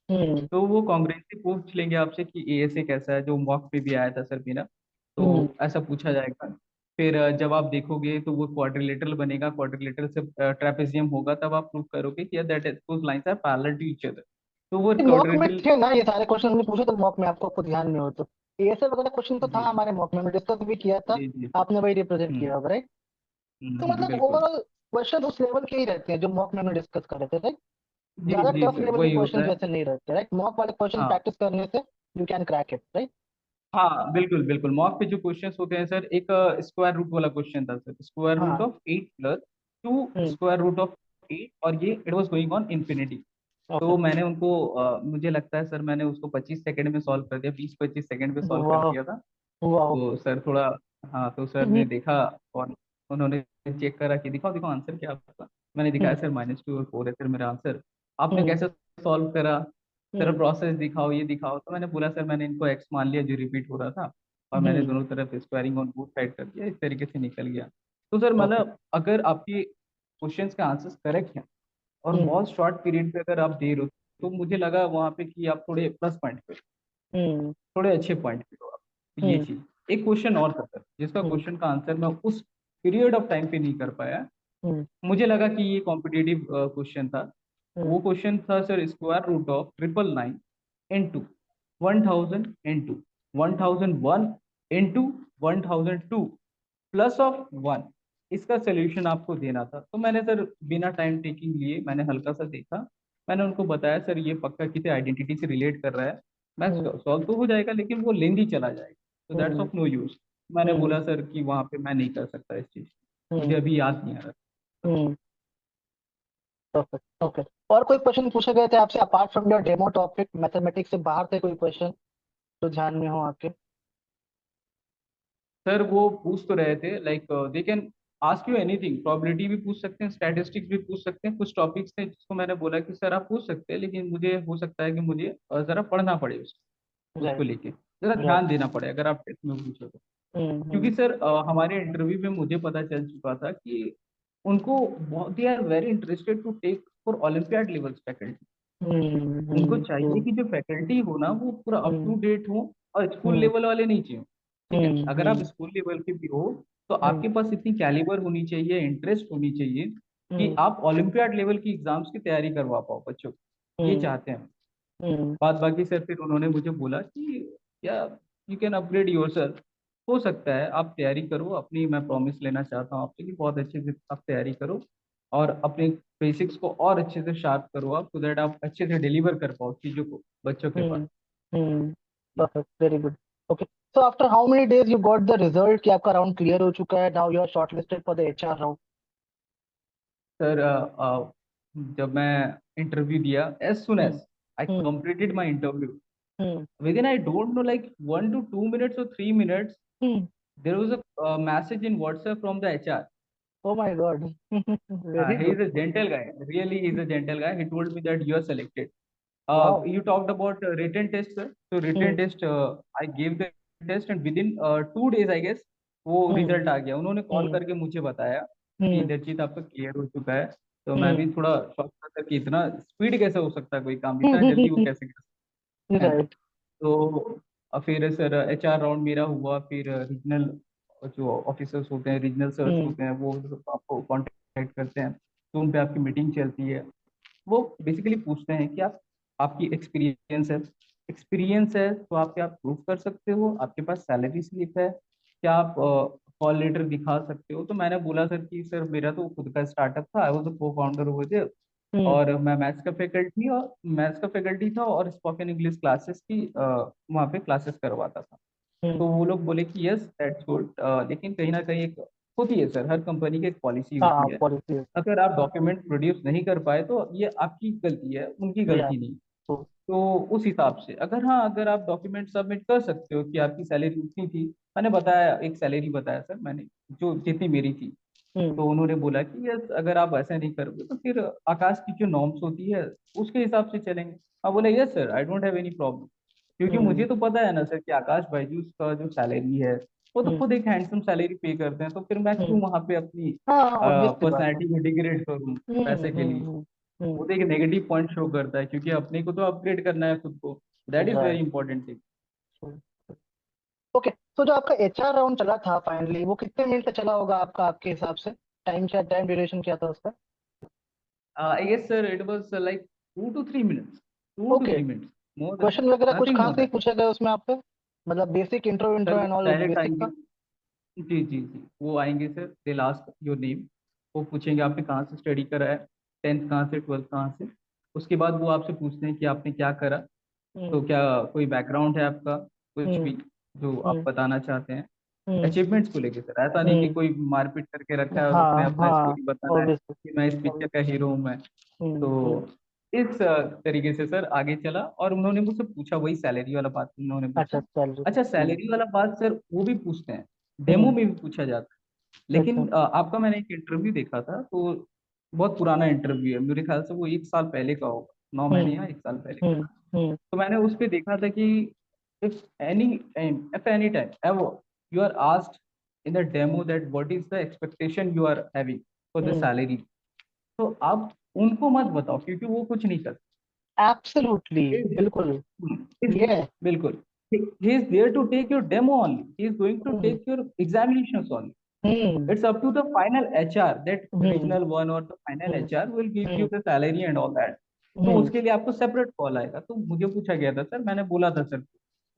हम्म। तो वो कॉन्ग्रुएंसी पूछ लेंगे आपसे कि एएसए कैसा है, जो मॉक पे भी आया था सर मेरा, हम्म। तो ऐसा पूछा जाएगा। फिर जब आप देखोगे तो वो क्वाड्रिलेटरल बनेगा, क्वाड्रिलेटरल से ट्रेपेजियम होगा, तब आप प्रूव करोगे कि that those lines are parallel to each other. तो वो मॉक में क्वाड्रिलेटरल। थे ना ये सारे क्वेश्चन, हमने पूछे तो मॉक में, आपको आपको ध्यान में हो तो ऐसे वगैरह क्वेश्चन तो था जी जी हमारे मॉक में डिस्कस भी किया था। जी जी। आपने वही रिप्रेजेंट किया होगा, राइट? तो मतलब बिल्कुल। ओवरऑल क्वेश्चन उस लेवल के ही रहते हैं जो मॉक में हमने डिस्कस कर रहे थे, राइट? जी ज्यादा जी टफ सर लेवल के वही होता क्वेश्चन है। वैसे नहीं रहते, राइट? मॉक वाले क्वेश्चन हाँ प्रैक्टिस करने से you can crack it, right? हाँ बिल्कुल बिल्कुल, मॉक पे जो क्वेश्चंस होते हैं सर, एक स्क्वायर रूट वाला क्वेश्चन था सर, स्क्वायर रूट हाँ। Of 8 plus 2 hmm. Square root of 8, और ये it was going on infinity. Okay. तो मैंने उनको मुझे लगता है सर मैंने उसको 25 सेकंड में सॉल्व कर दिया, 20-25 सेकंड में सॉल्व कर वाह। दिया था। वाह। तो सर थोड़ा, हाँ तो सर ने देखा और उन्होंने चेक करा कि दिखाओ दिखाओ आंसर क्या आपका। मैंने दिखाया सर -2 और 4 है सर मेरा आंसर, आपने कैसे सॉल्व करा, सर प्रोसेस दिखाओ ये दिखाओ। तो मैंने बोला सर मैंने इनको एक्स मान लिया जो रिपीट हो रहा था, और मैंने दोनों तरफ स्क्वायरिंग ऑन बोथ साइड कर दिया, इस तरीके से निकल गया। तो सर ओके। मतलब अगर आपके क्वेश्चंस के आंसर्स करेक्ट हैं और हम्म। बहुत शॉर्ट पीरियड पे अगर आप दे रहे हो, तो मुझे लगा वहां पे कि आप थोड़े प्लस पॉइंट पे, हम्म। थोड़े अच्छे पॉइंट पे हो आप। तो ये हम्म। चीज, एक क्वेश्चन और था सर जिसका हम्म। क्वेश्चन का आंसर मैं उस पीरियड ऑफ टाइम पे नहीं कर पाया, हम्म। मुझे लगा कि ये कॉम्पिटिटिव क्वेश्चन था। वो क्वेश्चन था sir square root of 999 into 1000 into 1001 into 1002 plus of 1, इसका सोल्यूशन आपको देना था। तो मैंने सर बिना टाइम टेकिंग लिए मैंने हल्का सा देखा, मैंने उनको बताया सर ये पक्का किसी आइडेंटिटी से रिलेट कर रहा है, मैं हम्म। सॉल्व तो हो जाएगा लेकिन वो लेंदी चला जाएगा, तो that's hmm. Of no use. मैंने हम्म। बोला सर कि वहां पे मैं नहीं कर सकता इस चीज, मुझे हम्म। अभी याद नहीं आ रहा। हम्म। परफेक्ट। ओके। और कोई क्वेश्चन पूछे गए थे आपसे apart from your demo topic, mathematics से बाहर से कोई क्वेश्चन तो ध्यान में हो आपके? सर वो पूछ तो रहे थे like they can ask you anything, probability भी पूछ सकते हैं, स्टैटिस्टिक्स भी पूछ सकते हैं। कुछ टॉपिक्स थे जिसको मैंने बोला कि सर आप पूछ सकते हैं, लेकिन मुझे हो सकता है कि मुझे जरा पढ़ना पड़े उसको राइट। लेके, जरा राइट। ध्यान देना पड़े अगर आप टेस्ट में पूछो तो। क्योंकि हम्म। सर हमारे इंटरव्यू में मुझे पता चल चुका था कि उनको बहुत, they are very interested to take for olympiad levels faculty. उनको चाहिए ट्रू। कि जो फैकल्टी हो ना वो पूरा अप टू हम्म। डेट हो, और स्कूल हम्म। लेवल वाले नहीं चाहिए। ठीक है, अगर आप हम्म। स्कूल लेवल के भी हो तो हम्म। आपके पास इतनी कैलिबर होनी चाहिए, इंटरेस्ट होनी चाहिए कि हम्म। आप ओलंपियाड लेवल की एग्जाम्स की तैयारी करवा पाओ बच्चों को। ये हम्म। चाहते हैं। हम्म। बात बाकी सर, फिर उन्होंने मुझे बोला कि या यू कैन अपग्रेड योरसेल्फ, हो सकता है आप तैयारी करो अपनी, मैं प्रॉमिस लेना चाहता हूँ आपसे कि बहुत अच्छे से आप तैयारी करो और अपने बेसिक्स को और अच्छे से शार्प करो आप, सो दैट आप अच्छे से डिलीवर कर पाओ चीज़ों को बच्चों के पास। Hmm. Hmm. Perfect, very good. Okay, so after how many days you got the result कि आपका राउंड क्लियर हो चुका है, now you are shortlisted for the HR round? Sir जब मैं इंटरव्यू दिया, as soon hmm. As I hmm. Completed my interview, hmm. within I don't know like 1 to 2 minutes or 3 minutes, hmm. there was a message in WhatsApp from the HR. Oh my God. Very He is good. a gentle guy. Really, he is a gentle guy. He told me that you are selected. Wow. You talked about written test, sir. So written hmm. test, I gave the test and within 2 days, I guess, वो हम्म। Result आ गया। उन्होंने call हम्म। करके मुझे बताया कि हम्म। इंद्रजीत आपका clear हो चुका है। तो मैं भी हम्म। थोड़ा शॉक था कि इतना स्पीड कैसे हो सकता है, कोई काम इतना जल्दी वो कैसे कर सकता है ना। राइट। तो फिर सर एचआर राउंड मेरा हुआ, फिर रीजनल जो ऑफिसर्स होते हैं, रीजनल सर्स हम्म। होते हैं, वो आपको कांटेक्ट करते हैं, तो उन पे आपकी मीटिंग चलती है। वो बेसिकली पूछते हैं कि आप, आपकी एक्सपीरियंस है तो आप क्या प्रूव कर सकते हो, आपके पास सैलरी स्लिप है, क्या आप कॉल लेटर दिखा सकते हो। तो मैंने बोला सर कि सर मेरा तो खुद का स्टार्टअप था, आई वाज द को फाउंडर हुए थे, हम्म। और मैं मैथ्स का फैकल्टी था और स्पोकन इंग्लिश क्लासेस की वहाँ पे क्लासेस करवाता था। हम्म। तो वो लोग बोले कि यस दैट्स गुड, लेकिन कहीं ना कहीं एक होती है सर, हर कंपनी की एक पॉलिसी हाँ, होती है, पॉलिसी। अगर आप डॉक्यूमेंट प्रोड्यूस नहीं कर पाए तो ये आपकी गलती है, उनकी या। गलती नहीं। तो उस हिसाब से अगर, हाँ, अगर आप डॉक्यूमेंट सबमिट कर सकते हो कि आपकी सैलरी उतनी थी, मैंने बताया एक सैलरी बताया सर मैंने, जो जितनी मेरी थी। हम्म। तो उन्होंने बोला कि यस अगर आप ऐसा नहीं करोगे तो फिर आकाश की जो नॉर्म्स होती है उसके हिसाब से चलेंगे। हाँ, बोले yes sir, I don't have any problem, क्योंकि हम्म। मुझे तो पता है ना सर कि आकाश बायजूस का जो सैलरी है वो तो हम्म। खुद एक हैंडसम सैलरी पे करते हैं, तो फिर मैं हम्म। क्यों वहां पे अपनी हाँ, ऑब्वियस सी बात है। पर्सनैलिटी को डिग्रेड करूँ पैसे के लिए। हम्म। हम्म। वो तो एक नेगेटिव पॉइंट शो करता है, क्योंकि अपने को तो अपग्रेड करना है खुद को, that is very right. Important thing. Okay, तो जो आपका एचआर राउंड चला था फाइनली, वो कितने मिनट का चला होगा आपका, आपके हिसाब से? टाइम ड्यूरेशन क्या था उसका? I guess sir it was like 2 to 3 minutes, two to okay, three minutes more then question वगैरह कुछ नथिंग खास मोर नहीं देन। पूछे गए उसमें आपसे? मतलब बेसिक इंट्रो सर इंट्रो वो एंड ऑल डायरेक्ट बेसिक आएंगे, था? जी जी जी, वो आएंगे sir, they last your name, वो पूछेंगे आपने कहाँ से स्टडी करा है, 10th कहाँ से, 12th कहाँ से। उसके बाद वो आपसे पूछते हैं कि आपने क्या करा, हम्म। तो क्या कोई बैकग्राउंड है आपका, कुछ हम्म। भी जो आप हम्म। बताना चाहते हैं, हम्म। अचीवमेंट्स को लेके सर। ऐसा नहीं कि हम्म। कोई मारपीट करके रखा है और उसमें हाँ, अपना हाँ, स्टोरी बताना है ऑब्वियसली। कि मैं इस पिक्चर का हीरो हूँ मैं। हम्म। तो इस तरीके से सर आगे चला, और उन्होंने मुझसे पूछा, वही सैलरी वाला बात उन्होंने अच्छा, पूछा। सैलरी। अच्छा, हम्म। सैलरी वाला बात सर वो भी पूछते हैं, डेमो हम्म। में भी पूछा जाता है। अच्छा। लेकिन आपका मैंने एक इंटरव्यू देखा था, तो बहुत पुराना इंटरव्यू है, मेरे ख्याल से वो 1 साल पहले का होगा, 9 महीने हम्म। या 1 साल पहले हम्म। का। हम्म। तो मैंने उस पे देखा था कि if any time, if any time ever you are asked in the demo that what is the expectation you are having for the hmm. salary, तो आप उनको मत बताओ, क्योंकि वो कुछ नहीं कर एब्सोल्युटली, सकते। बिल्कुल। Is- ये। बिल्कुल, he is there to take your demo only, he is going to hmm. take your examinations only. Hmm. It's up to the final HR, that hmm. regional one or the final hmm. HR will give you hmm. the salary and all that. तो हम्म। उसके लिए आपको separate call आएगा। तो मुझे पूछा गया था सर, मैंने बोला था सर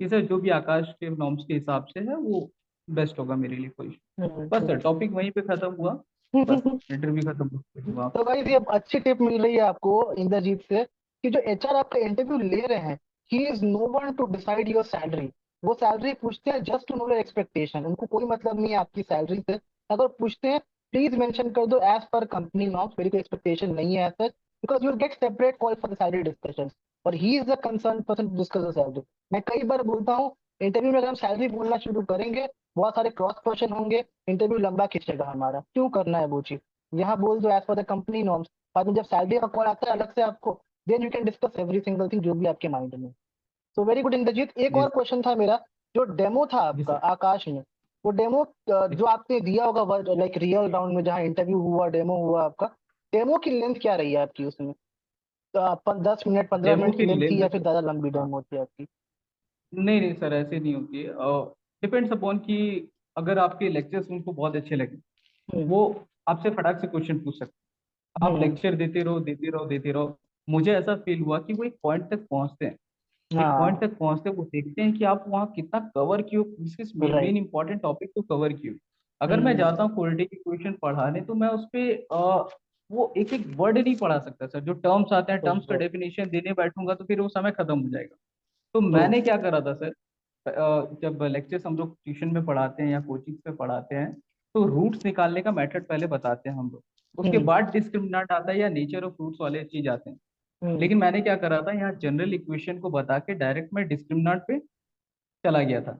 कि सर जो भी आकाश के नॉर्म्स के हिसाब से है वो बेस्ट होगा मेरे लिए, कोई बस सर, हम्म। टॉपिक वहीं पे खत्म हुआ, बस हम्म। इंटरव्यू खत्म हुआ। तो गाइस, ये अच्छी टिप मिल रही है आपको इंद्रजीत से कि जो एचआर आपका इंटरव्यू ले रहे हैं, he is no one to decide your salary. वो सैलरी पूछते हैं just to know your expectation, उनको कोई मतलब नहीं है आपकी सैलरी से। अगर पूछते हैं, प्लीज मेंशन कर दो एज पर कंपनी नॉर्म्स, मेरी कोई एक्सपेक्टेशन नहीं है sir, because you get separate call for the salary discussion, और he is the concern person to discuss the salary. मैं कई बार बोलता हूँ, इंटरव्यू में अगर हम सैलरी बोलना शुरू करेंगे बहुत सारे क्रॉस क्वेश्चन होंगे, इंटरव्यू लंबा खींचेगा हमारा। क्यों करना है वो चीज? यहाँ बोल दो as per the company norms, बाद में जब सैलरी का कॉल आता है अलग से आपको, then you can discuss every single thing जो भी आपके माइंड में। तो वेरी गुड इंद्रजीत। एक जी और क्वेश्चन था मेरा, जो डेमो था जी आपका सर। आकाश में, वो डेमो जी जो आपने दिया होगा लाइक रियल राउंड में जहाँ इंटरव्यू हुआ, डेमो हुआ आपका, डेमो की लेंथ क्या रही है आपकी उसमें? 10 मिनट 15 मिनट डेमो की की लेंथ थी लेंथ। या फिर ज्यादा लंबी हाँ, डेमो होती है आपकी? नहीं नहीं सर, ऐसे नहीं होती है। डिपेंड्स अपॉन कि अगर आपके लेक्चर्स उनको बहुत अच्छे लगे, हम्म। वो आपसे फटाक से क्वेश्चन पूछ सकते हैं। आप हम्म। लेक्चर देते रहो देते रहो देते रहो। मुझे ऐसा फील हुआ कि वो एक पॉइंट तक पहुंचते हैं। एक पॉइंट हाँ। तक पहुंचते हैं, वो देखते हैं कि आप वहाँ कितना कवर किए हो, किस किस राइट। मेन इंपॉर्टेंट टॉपिक को कवर किए हो। अगर मैं हम्म। जाता हूँ पॉलिटिकल क्वेश्चन पढ़ाने, तो मैं उस पे वो एक एक वर्ड नहीं पढ़ा सकता सर। जो टर्म्स आते हैं, टर्म्स का राइट। डेफिनेशन देने बैठूंगा तो फिर वो समय खत्म हो जाएगा। तो ट्रू। मैंने क्या करा था सर, जब लेक्चर्स हम लोग ट्यूशन में पढ़ाते हैं या कोचिंग में पढ़ाते हैं, तो रूट्स निकालने का मेथड पहले बताते हैं हम लोग। उसके हम्म। बाद डिस्क्रिमिनेंट आता है या नेचर ऑफ रूट्स वाले चीज आते हैं। हम्म। लेकिन मैंने क्या करा था, यहाँ जनरल इक्वेशन को बता के डायरेक्ट मैं डिस्क्रिमिनेंट पे चला गया था।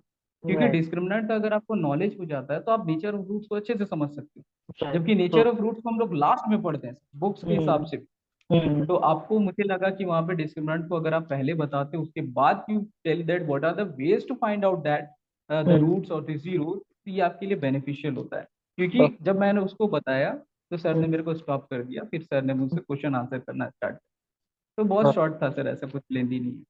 क्योंकि राइट। डिस्क्रिमिनेंट का अगर आपको नॉलेज हो जाता है तो आप नेचर ऑफ रूट्स को अच्छे से समझ सकते हो। राइट। जबकि ट्रू। नेचर ऑफ रूट्स को हम लोग लास्ट में पढ़ते हैं बुक्स के हिसाब हम्म। से। हम्म। तो आपको, मुझे लगा कि वहां पे डिस्क्रिमिनेंट को अगर आप पहले बताते उसके बाद you tell that what are the ways to find out that the hmm. Roots और द जीरो, तो ये आपके लिए बेनिफिशियल होता है। क्योंकि जब मैंने उसको बताया तो सर ने मेरे को स्टॉप कर दिया, फिर सर ने मुझसे क्वेश्चन आंसर करना स्टार्ट किया। तो बहुत शॉर्ट था सर, ऐसा कुछ लेंदी नहीं है।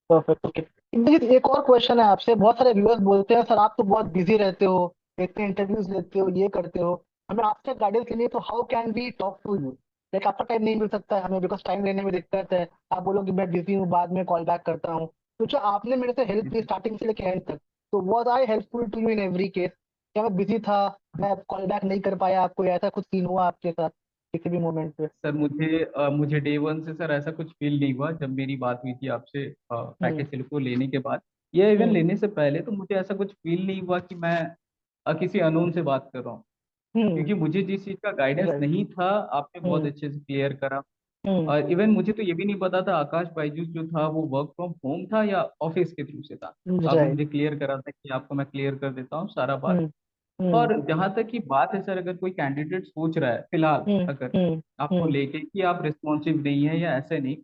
परफेक्ट। ओके। देखिए एक और क्वेश्चन है आपसे। बहुत सारे व्यूअर्स बोलते हैं सर आप तो बहुत बिजी रहते हो, इतने इंटरव्यूज लेते हो, ये करते हो, हमें आपसे गाइडेंस लेनी है, तो how can we talk to you? Like आपका टाइम नहीं मिल सकता है हमें, बिकॉज टाइम लेने में दिक्कत है, आप बोलोगे मैं बिजी हूँ बाद में कॉल बैक करता हूँ। तो जो आपने मेरे से हेल्प ली स्टार्टिंग से लेकर एंड तक, तो was I helpful to you in every case? क्या मैं बिजी था, मैं कॉल बैक नहीं कर पाया आपको, या ऐसा कुछ सीन हुआ आपके साथ किसी भी मोमेंट पे? सर मुझे डे वन से सर ऐसा कुछ फील नहीं हुआ। जब मेरी बात हुई थी आपसे हम्म। पैकेज को लेने के बाद, या इवन हम्म। लेने से पहले, तो मुझे ऐसा कुछ फील नहीं हुआ कि मैं किसी अननोन से बात कर रहा हूँ। हम्म। क्योंकि मुझे जिस चीज़ का गाइडेंस राइट। नहीं था, आपने बहुत हम्म। अच्छे से क्लियर करा। हम्म। और इवन मुझे तो ये भी नहीं पता था आकाश बायजूस जो था वो वर्क फ्रॉम होम था या ऑफिस के थ्रू से था। आपने राइट। मुझे क्लियर करा था कि आपको मैं क्लियर कर देता हूँ सारा बात। हम्म। हम्म। और जहां तक की बात है सर, अगर कोई कैंडिडेट सोच रहा है फिलहाल, हम्म। अगर हम्म। आपको हम्म। लेके कि आप रिस्पॉन्सिव नहीं है या ऐसे नहीं,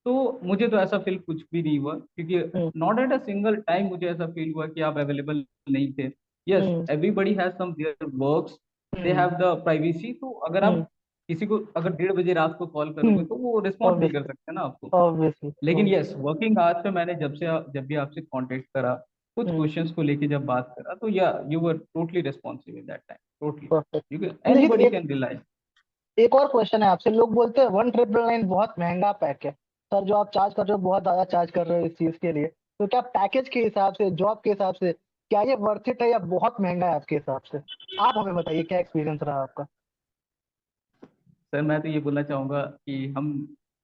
तो मुझे तो ऐसा फील कुछ भी नहीं हुआ। क्योंकि hmm. Not at a single time मुझे ऐसा फील हुआ कि आप अवेलेबल नहीं थे। Yes, hmm. Everybody has some their works, they hmm. Have the privacy. तो अगर हम्म। आप किसी को अगर 1:30 बजे रात को कॉल करोगे हम्म। तो वो रिस्पॉन्स नहीं कर ऑब्वियसली। सकते ना आपको। ऑब्वियसली। लेकिन यस, वर्किंग आवर्स पे मैंने जब भी आपसे कांटेक्ट करा, कुछ हम्म। क्वेश्चंस को लेके जब बात करा, तो या you were totally responsive in that time, totally. Perfect. You can, देखिए एनीबॉडी एक कैन रिलाई। एक और क्वेश्चन है आपसे। लोग बोलते हैं 1999 बहुत महंगा पैक है सर, जो आप चार्ज कर रहे हो बहुत ज्यादा चार्ज कर रहे हो इस चीज के लिए। तो क्या पैकेज के हिसाब से, जॉब के हिसाब से, क्या ये वर्थ इट है या बहुत महंगा है आपके हिसाब से? आप हमें बताइए क्या एक्सपीरियंस रहा आपका? सर मैं तो ये बोलना चाहूंगा कि हम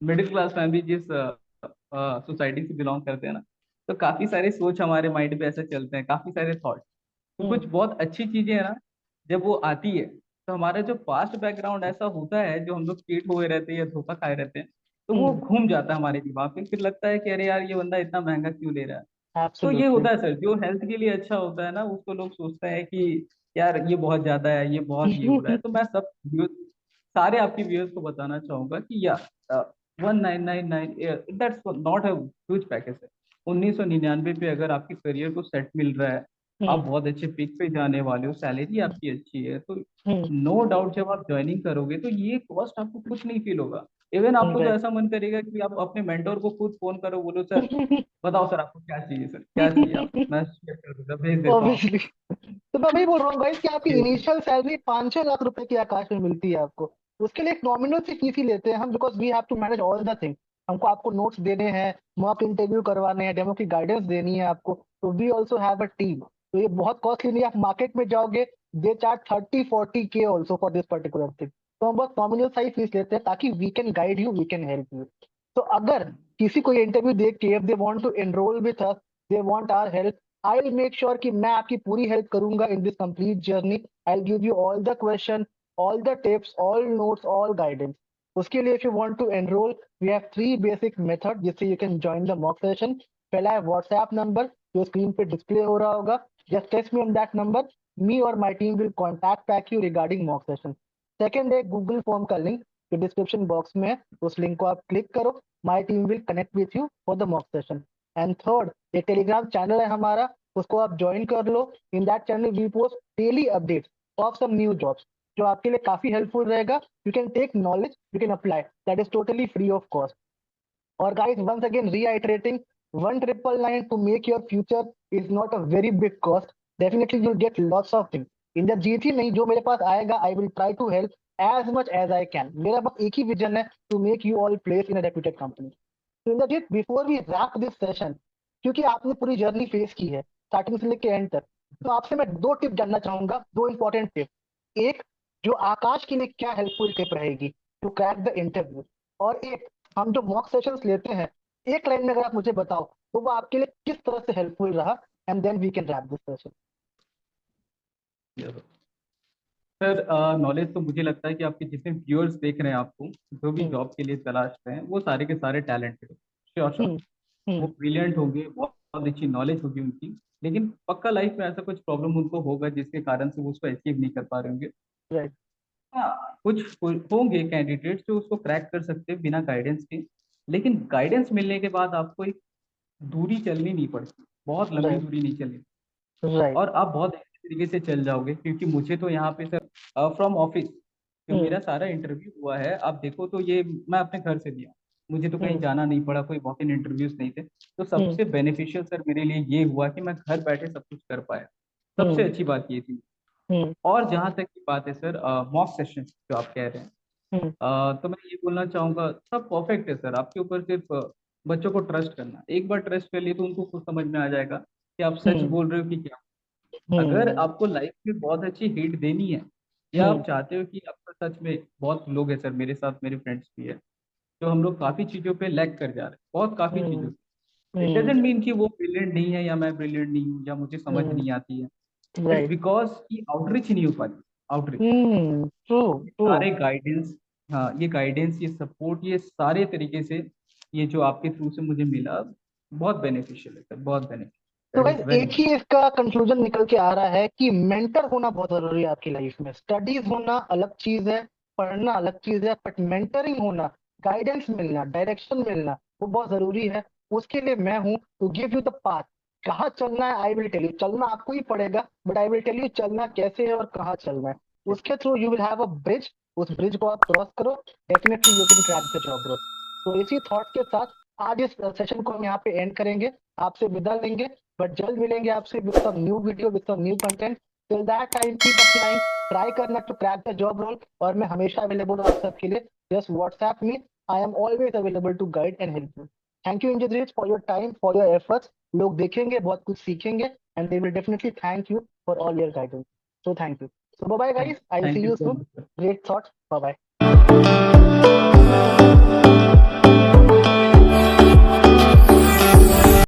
मिडिल क्लास फैमिली जिस सोसाइटी से बिलोंग करते हैं ना, तो काफी सारे सोच हमारे माइंड पे ऐसे चलते हैं, काफी सारे थॉट। तो हम्म। कुछ बहुत अच्छी चीजें है ना, जब वो आती है, तो हमारा जो पास्ट बैकग्राउंड ऐसा होता है, जो हम लोग चीट हुए रहते हैं या धोखा खाए रहते हैं, तो वो हम्म। घूम जाता है हमारे दिमाग पे। फिर लगता है कि अरे यार, ये बंदा इतना महंगा क्यों ले रहा है। तो ये एब्सोल्युटली। होता है सर, जो हेल्थ के लिए अच्छा होता है ना, उसको लोग सोचते हैं कि यार ये बहुत ज्यादा है, ये बहुत ये हो रहा है। तो मैं सब सारे आपके व्यूअर्स को बताना चाहूंगा कि या 1999 that's not a huge package है। 1999 पे अगर आपके करियर को सेट मिल रहा है, आप हम्म। बहुत अच्छे पिक पे जाने वाले हो, सैलरी आपकी अच्छी है, तो हम्म। नो डाउट जब आप ज्वाइनिंग करोगे तो ये कॉस्ट आपको कुछ नहीं फील होगा। इवन आपको तो राइट। ऐसा मन करेगा कि आप अपने मेंटोर को खुद फोन करो, बोलो सर बताओ सर आपको क्या चाहिए, सर क्या चाहिए, आप मैं शेयर कर दूंगा, भेज देता हूँ। ऑब्वियसली। तो मैं वही बोल रहा हूँ गाइस कि आपकी जी इनिशियल सैलरी 5-6 लाख रुपए की आकाश में मिलती है आपको। उसके लिए एक नॉमिनल सी फीस ही लेते हैं हम, because we have to manage all the thing. हमको आपको नोट्स देने हैं, मॉक इंटरव्यू करवाने हैं, डेमो की गाइडेंस देनी है आपको। तो we also have a team. तो ये बहुत कॉस्टली नहीं है। आप मार्केट में जाओगे, they charge 30-40 K also for this particular thing. तो हम बहुत नॉमिनल सा ही फीस लेते हैं ताकि we can guide you, we can help you. तो अगर किसी को इंटरव्यू देख के if they want to enrol with us, they want our help, I will make sure कि मैं आपकी पूरी हेल्प करूंगा in this complete journey. I will give you all the question, all the tips, all notes, all guidance. उसके लिए if you want to enrol, we have 3 basic method जिससे you can join the mock session. पहला है WhatsApp number, जो screen पे display हो रहा होगा। Just text me on that number, me or my team will contact back you regarding mock session. Second है Google form का लिंक जो डिस्क्रिप्शन बॉक्स में है, उस लिंक को आप क्लिक करो, my team will connect with you for the mock session. And third, ये टेलीग्राम चैनल है हमारा, उसको आप ज्वाइन कर लो. In that channel we post daily updates of some new jobs जो आपके लिए काफी हेल्पफुल रहेगा. You can take knowledge, you can apply, that is totally free of cost. और guys, once again reiterating, 1999 to make your future is not a very big cost. Definitely you'll get lots of things. In the GT नहीं, जो मेरे पास आएगा, I will try to help as much as I can. मेरा बस एक ही vision है, to make you all place in a reputed company. So in the GT, before we wrap this session, क्योंकि आपने पूरी जर्नी फेस की है starting से लेके एंड तक, तो आपसे मैं दो टिप जानना चाहूंगा, दो इंपॉर्टेंट टिप. एक, जो आकाश के लिए क्या हेल्पफुल टिप रहेगी टू क्रैक द इंटरव्यू, और एक, हम जो मॉक सेशंस लेते हैं, एक लाइन में अगर आप मुझे बताओ तो वो आपके लिए किस तरह से हेल्पफुल रहा, and then we can wrap this session. Sir knowledge तो मुझे लगता है कि आपके जितने व्यूअर्स देख रहे हैं आपको, जो भी हम्म. जॉब के लिए तलाश रहे हैं, वो सारे के सारे टैलेंटेड है. श्योर श्योर हम्म. वो हम्म. ब्रिलियंट होंगे, बहुत बहुत अच्छी नॉलेज होगी उनकी. लेकिन पक्का लाइफ में ऐसा कुछ प्रॉब्लम उनको होगा जिसके कारण से वो उसको अचीव नहीं कर पा रहे होंगे. राइट. हाँ, कुछ होंगे कैंडिडेट्स जो उसको क्रैक कर सकते हैं बिना गाइडेंस के. लेकिन गाइडेंस मिलने के बाद आपको एक दूरी चलनी नहीं पड़ती, बहुत लंबी राइट. दूरी नहीं चलनी, राइट. और आप बहुत अच्छे तरीके से चल जाओगे. क्योंकि मुझे तो यहाँ पे सर फ्रॉम ऑफिस जो हम्म. मेरा सारा इंटरव्यू हुआ है, आप देखो तो ये मैं अपने घर से दिया, मुझे तो कहीं हम्म. जाना नहीं पड़ा, कोई वॉक इन इंटरव्यूज नहीं थे. तो हम्म. सबसे बेनिफिशियल सर मेरे लिए ये हुआ कि मैं घर बैठे सब कुछ कर पाया. सबसे हम्म. अच्छी बात ये थी. हम्म. और जहाँ तक की बात है सर मॉक सेशन जो आप कह रहे हैं, हम्म. तो मैं ये बोलना चाहूंगा सब परफेक्ट है सर. आपके ऊपर सिर्फ बच्चों को ट्रस्ट करना, एक बार ट्रस्ट कर लिए तो उनको खुद समझ में आ जाएगा कि आप सच हम्म. बोल रहे हो कि क्या. अगर हम्म. आपको लाइफ में बहुत अच्छी हिट देनी है, या हम्म. आप चाहते हो कि आपका सच में, बहुत लोग हैं सर मेरे साथ, मेरे फ्रेंड्स भी है, तो हम लोग काफी चीजों पे लैग कर जा रहे हैं, बहुत काफी चीजों हम्म. पे. It hmm. डजेंट मीन कि वो ब्रिलियंट नहीं है या मैं ब्रिलियंट नहीं हूँ या मुझे समझ हम्म. नहीं आती है. It's right. बिकॉज की आउटरीच नहीं हो पाती. आउटरीच, हम्म. ट्रू. ट्रू. सारे गाइडेंस, हाँ ये गाइडेंस, ये सपोर्ट, ये सारे तरीके से, ये जो आपके थ्रू से मुझे मिला, बहुत बेनिफिशियल है सर, बहुत तो बेनिफिशियल. गाइस, इट्स वेरी एक ही इसका कंक्लूजन निकल के आ रहा है कि मेंटर होना बहुत जरूरी है आपकी लाइफ में. स्टडीज होना अलग चीज है, पढ़ना अलग चीज है, बट मेंटरिंग होना, गाइडेंस मिलना, डायरेक्शन मिलना, वो बहुत जरूरी है. उसके लिए मैं हूँ to give you the path. कहाँ चलना है आई विल टेल यू, चलना आपको ही पड़ेगा, but I will tell you चलना कैसे है और कहाँ चलना है. उसके through you will have a bridge, उस ब्रिज को आप क्रॉस करो, definitely you can crack the job road. तो इसी थॉट के साथ आज इस सेशन को हम यहाँ पे एंड करेंगे, आपसे विदा लेंगे, बट जल्द मिलेंगे आपसे with some new video, with some new content. Till that time keep applying, try करना to crack the job role, और मैं हमेशा अवेलेबल हूँ आप सबके लिए. Just WhatsApp me, I am always available to guide and help you. Thank you Indrajit for your time, for your efforts. लोग देखेंगे, बहुत कुछ सीखेंगे, and they will definitely thank you for all your guidance. So thank you. So bye bye thank guys, I will see thank you you so soon. Much. Great thoughts. Bye bye.